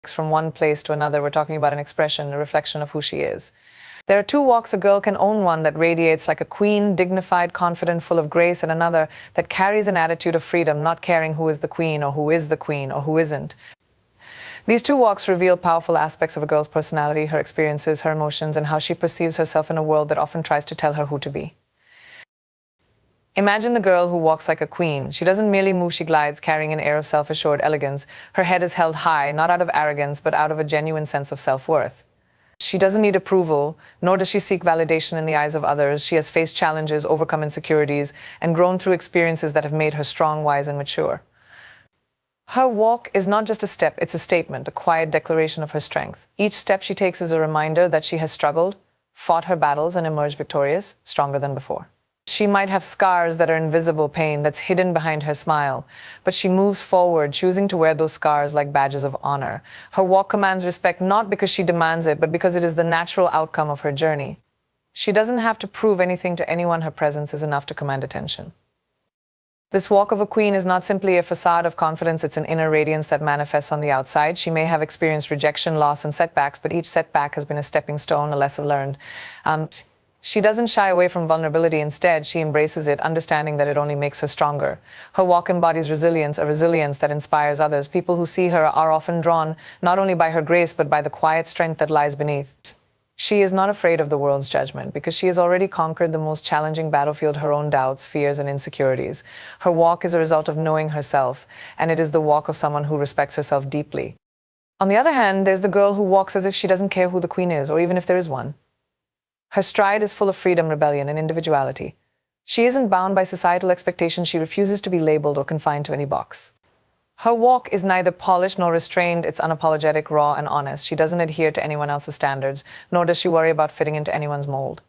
from one place to another. We're talking about an expression, a reflection of who she is. There are two walks a girl can own: one that radiates like a queen, dignified, confident, full of grace, and another that carries an attitude of freedom, not caring who is the queen or who is the queen or who isn't. These two walks reveal powerful aspects of a girl's personality, her experiences, her emotions, and how she perceives herself in a world that often tries to tell her who to be. Imagine the girl who walks like a queen. She doesn't merely move, she glides, carrying an air of self-assured elegance. Her head is held high, not out of arrogance, but out of a genuine sense of self-worth. She doesn't need approval, nor does she seek validation in the eyes of others. She has faced challenges, overcome insecurities, and grown through experiences that have made her strong, wise, and mature. Her walk is not just a step, it's a statement, a quiet declaration of her strength. Each step she takes is a reminder that she has struggled, fought her battles, and emerged victorious, stronger than before. She might have scars that are invisible, pain that's hidden behind her smile, but she moves forward, choosing to wear those scars like badges of honor. Her walk commands respect not because she demands it, but because it is the natural outcome of her journey. She doesn't have to prove anything to anyone. Her presence is enough to command attention. This walk of a queen is not simply a facade of confidence, it's an inner radiance that manifests on the outside. She may have experienced rejection, loss, and setbacks, but each setback has been a stepping stone, a lesson learned. She doesn't shy away from vulnerability. Instead, she embraces it, understanding that it only makes her stronger. Her walk embodies resilience, a resilience that inspires others. People who see her are often drawn not only by her grace, but by the quiet strength that lies beneath. She is not afraid of the world's judgment because she has already conquered the most challenging battlefield, her own doubts, fears, and insecurities. Her walk is a result of knowing herself, and it is the walk of someone who respects herself deeply. On the other hand, there's the girl who walks as if she doesn't care who the queen is, or even if there is one. Her stride is full of freedom, rebellion, and individuality. She isn't bound by societal expectations. She refuses to be labeled or confined to any box. Her walk is neither polished nor restrained. It's unapologetic, raw, and honest. She doesn't adhere to anyone else's standards, nor does she worry about fitting into anyone's mold.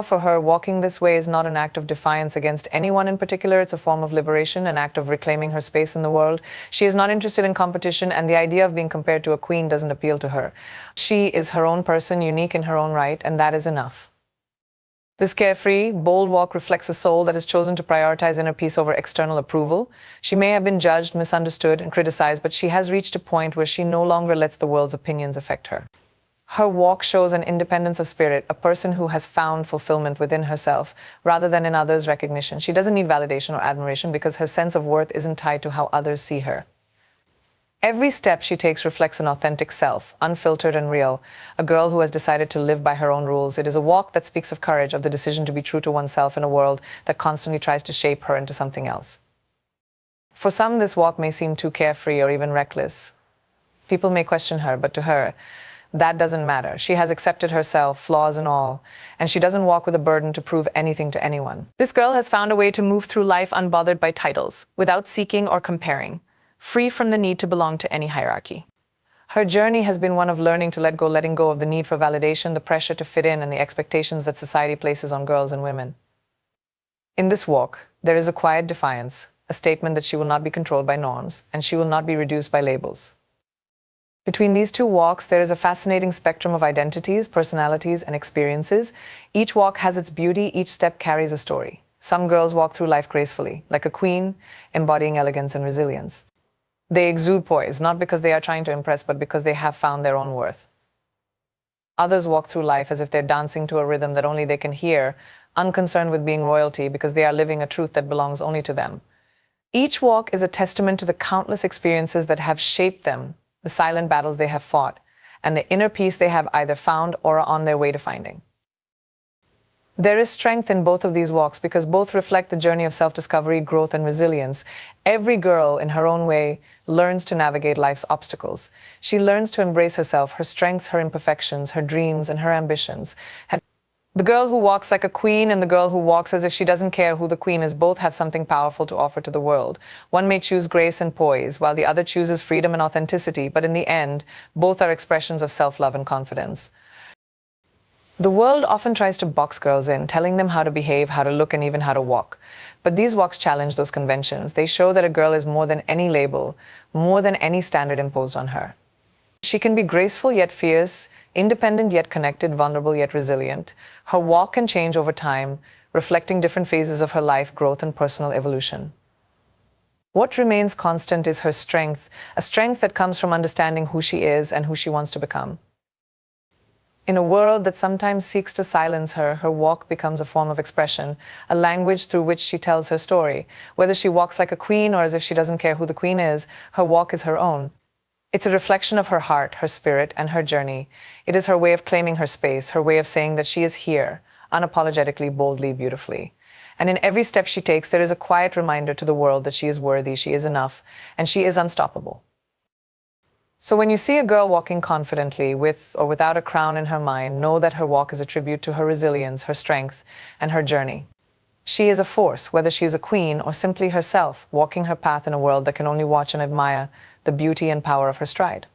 For her, walking this way is not an act of defiance against anyone in particular. It's a form of liberation, an act of reclaiming her space in the world. She is not interested in competition, and the idea of being compared to a queen doesn't appeal to her. She is her own person, unique in her own right, and that is enough. This carefree, bold walk reflects a soul that has chosen to prioritize inner peace over external approval. She may have been judged, misunderstood, and criticized, but she has reached a point where she no longer lets the world's opinions affect her. Her walk shows an independence of spirit, a person who has found fulfillment within herself rather than in others' recognition. She doesn't need validation or admiration because her sense of worth isn't tied to how others see her. Every step she takes reflects an authentic self, unfiltered and real, a girl who has decided to live by her own rules. It is a walk that speaks of courage, of the decision to be true to oneself in a world that constantly tries to shape her into something else. For some, this walk may seem too carefree or even reckless. People may question her, but to her, that doesn't matter. She has accepted herself, flaws and all, and she doesn't walk with a burden to prove anything to anyone. This girl has found a way to move through life unbothered by titles, without seeking or comparing, free from the need to belong to any hierarchy. Her journey has been one of learning to let go, letting go of the need for validation, the pressure to fit in, and the expectations that society places on girls and women. In this walk, there is a quiet defiance, a statement that she will not be controlled by norms, and she will not be reduced by labels. Between these two walks, there is a fascinating spectrum of identities, personalities, and experiences. Each walk has its beauty, each step carries a story. Some girls walk through life gracefully, like a queen, embodying elegance and resilience. They exude poise, not because they are trying to impress, but because they have found their own worth. Others walk through life as if they're dancing to a rhythm that only they can hear, unconcerned with being royalty because they are living a truth that belongs only to them. Each walk is a testament to the countless experiences that have shaped them, the silent battles they have fought, and the inner peace they have either found or are on their way to finding. There is strength in both of these walks because both reflect the journey of self-discovery, growth, and resilience. Every girl, in her own way, learns to navigate life's obstacles. She learns to embrace herself, her strengths, her imperfections, her dreams, and her ambitions. The girl who walks like a queen and the girl who walks as if she doesn't care who the queen is both have something powerful to offer to the world. One may choose grace and poise, while the other chooses freedom and authenticity, but in the end, both are expressions of self-love and confidence. The world often tries to box girls in, telling them how to behave, how to look, and even how to walk. But these walks challenge those conventions. They show that a girl is more than any label, more than any standard imposed on her. She can be graceful yet fierce, independent yet connected, vulnerable yet resilient. Her walk can change over time, reflecting different phases of her life, growth, and personal evolution. What remains constant is her strength, a strength that comes from understanding who she is and who she wants to become. In a world that sometimes seeks to silence her, her walk becomes a form of expression, a language through which she tells her story. Whether she walks like a queen or as if she doesn't care who the queen is, her walk is her own. It's a reflection of her heart, her spirit, and her journey. It is her way of claiming her space, her way of saying that she is here, unapologetically, boldly, beautifully. And in every step she takes, there is a quiet reminder to the world that she is worthy, she is enough, and she is unstoppable. So when you see a girl walking confidently, with or without a crown in her mind, know that her walk is a tribute to her resilience, her strength, and her journey. She is a force, whether she is a queen or simply herself, walking her path in a world that can only watch and admire the beauty and power of her stride.